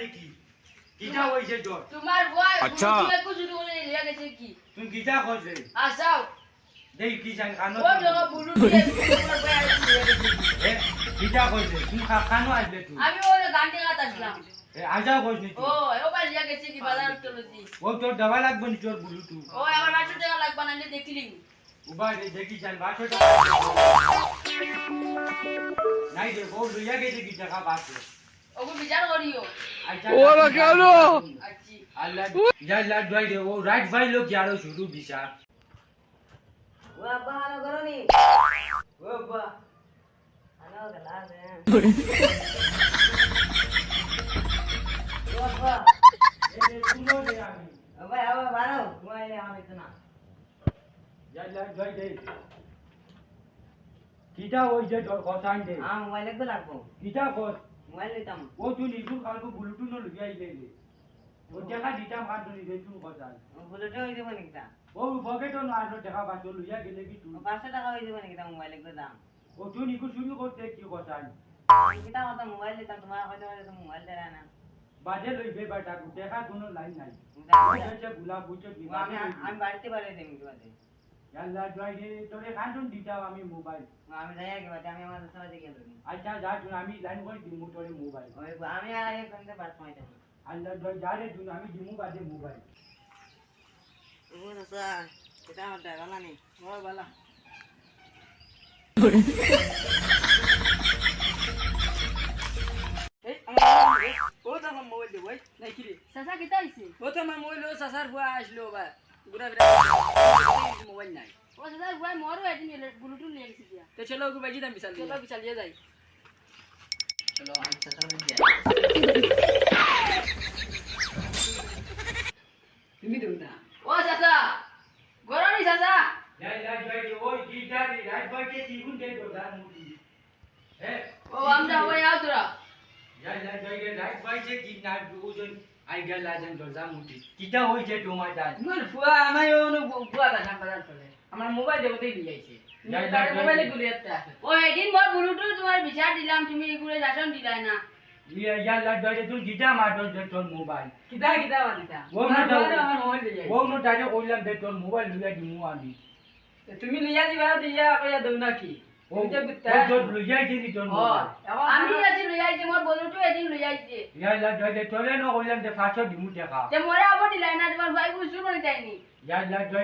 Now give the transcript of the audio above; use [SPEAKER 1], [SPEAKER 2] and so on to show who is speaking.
[SPEAKER 1] নাকি কিটা হইছে তোর
[SPEAKER 2] তোমার বয়
[SPEAKER 3] আচ্ছা।
[SPEAKER 2] কুছ শুরু করে লিয়া গেছে কি
[SPEAKER 1] তুই কিটা করছিস
[SPEAKER 2] আসাও
[SPEAKER 1] দেই কি জান কানো
[SPEAKER 2] ও লোক বুলু দিয়ে তোমার বয় লিয়া গেছে
[SPEAKER 1] এ কিটা করছিস তুই কানো আসলে তুই
[SPEAKER 2] আমি ওরে গান্ডে গাত আসলাম
[SPEAKER 1] এ আজা কইছিস
[SPEAKER 2] ও ও বাই লিয়া গেছে কি বাজার চলছি
[SPEAKER 1] ও তোর দবা লাগবে নি তোর বুলুটু
[SPEAKER 2] ও আমার 500 টাকা লাগবে না নি দেখলি
[SPEAKER 1] উবা রে দেখি জান 500 নাই রে বউ লইয়া গেছে কি টাকা বাঁচে
[SPEAKER 2] ওগো বিচার করিও
[SPEAKER 1] আচ্ছা
[SPEAKER 3] ওরা কেন?
[SPEAKER 2] আচ্ছা
[SPEAKER 1] আল্লাহ যা লাড ভাই রে ও রাইট ভাই লোক যারো শুরু দিশা
[SPEAKER 4] ও আব্বা হানো করনি ও আব্বা হানো গলা দে ও আব্বা
[SPEAKER 1] এ শুনো রে আমি
[SPEAKER 4] আব্বা আব্বা বানো ঘুমাইলে আমি তো না
[SPEAKER 1] যা লাড ভাই দে কিটা হইছে তোর কথা আনতে
[SPEAKER 4] মোবাইলে তো লাগবো
[SPEAKER 1] কিটা কর
[SPEAKER 4] মোবাইল লইতাম
[SPEAKER 1] ও তুই নিগুল কালকে বুলুটু ন লইয়া আইলে ও টাকা দিতাম কাট নি দে তুই কথা
[SPEAKER 4] বুলেটে হই যাব নাকি তা
[SPEAKER 1] ও পকেট না আর টাকা বাঁচো লইয়া গেলে কি তুই
[SPEAKER 4] 500 টাকা হই যাব নাকি তা মোবাইলে তো দাম
[SPEAKER 1] ও তুই নিগুল শুরু করতে কি কথা
[SPEAKER 4] কিটা মত মোবাইল লইতাম তোমার কইতে পারে তো মোবাইল দেরা না
[SPEAKER 1] বাজে লইবে বাটা টাকা কোনো লাইন নাই আচ্ছা গুলা বুঝো
[SPEAKER 4] আমি
[SPEAKER 1] দিবা
[SPEAKER 4] আমি বাড়িতে পারে দেম কি বাদে
[SPEAKER 1] আল্লাহ জয় রে তোরে কান্টুন দিতাম আমি মোবাইল
[SPEAKER 4] আমি যাই কি বাদে আমি আমার সাথে গেল
[SPEAKER 1] আচ্ছা যা তুই আমি লাইন করে দিমু তোরে মোবাইল
[SPEAKER 4] ওই আমি আর এক ঘন্টা বাদ সময় দেব
[SPEAKER 1] আল্লাহ জয় যা রে তুই আমি দিমু বাদে মোবাইল
[SPEAKER 4] ও দাদা এটা আমার টাকা নি ও বালা এই আমার ও তো আমার মোবাইল দে ভাই নাই কি রে
[SPEAKER 2] সাসা কিতা আইছে
[SPEAKER 4] ও তো আমার মোবাইল ও সাসার বুয়া আসলো বা গুড়া গুড়া মোবাইল নাই
[SPEAKER 2] ও সাসা বয় মরো এদিন ব্লুটুথ নিয়ে গেছে দিয়া
[SPEAKER 4] তো চলো ওকে বাজি দাম বিশাল
[SPEAKER 2] চলো বিচালিয়ে যাই
[SPEAKER 4] চলো আমি সাসার দিয়ে তুমি দেও না
[SPEAKER 2] ও সাসা গরনি সাসা
[SPEAKER 1] জয় জয় জয় ওই গিটা রে রাইট বয় কে তিগুন দে তো দান মুটি হে
[SPEAKER 2] ও আমরা ওই আও তোরা
[SPEAKER 1] জয় জয় জয় রে রাইট বয় কে কি না ওজন আই গেল আজন তো দান মুটি কিটা হইছে তোমার দান
[SPEAKER 4] তোমার ফুয়া আমার ওনো বুয়া দা নাম বাজার চলে আমার মোবাইল দেবতেই দিয়ে আইছে তার মোবাইলে গুলি একটা আছে
[SPEAKER 2] ও এদিন মোর ব্লুটুথ তোমার বিচার দিলাম তুমি এগুলো শাসন দিলাই না
[SPEAKER 1] ইয়া ইয়া লাড ভাই তুই গিটা মারতো দে তোর মোবাইল
[SPEAKER 4] কিদা কিদা বাদিতা
[SPEAKER 1] ও না
[SPEAKER 4] আমার মোবাইল দিয়ে
[SPEAKER 1] ও নো তারে কইলাম দে তোর মোবাইল লইয়া দিমু আমি
[SPEAKER 4] তুমি লিয়া দিবা দিয়া কইয়া দেউ না কি
[SPEAKER 1] ও তোর লইয়া দিনি তোর মোবাইল
[SPEAKER 2] আমি আছি লই আইছে মোর ব্লুটুথ এদিন লই আইছে
[SPEAKER 1] ইয়া লাড ভাই তোরে ন কইলাম দে 500 দিমু টাকা
[SPEAKER 2] যে মোরে আবার দিলাই না তোমার ভাই বুঝছো মানে তাইনি
[SPEAKER 1] ইয়া লাড ভাই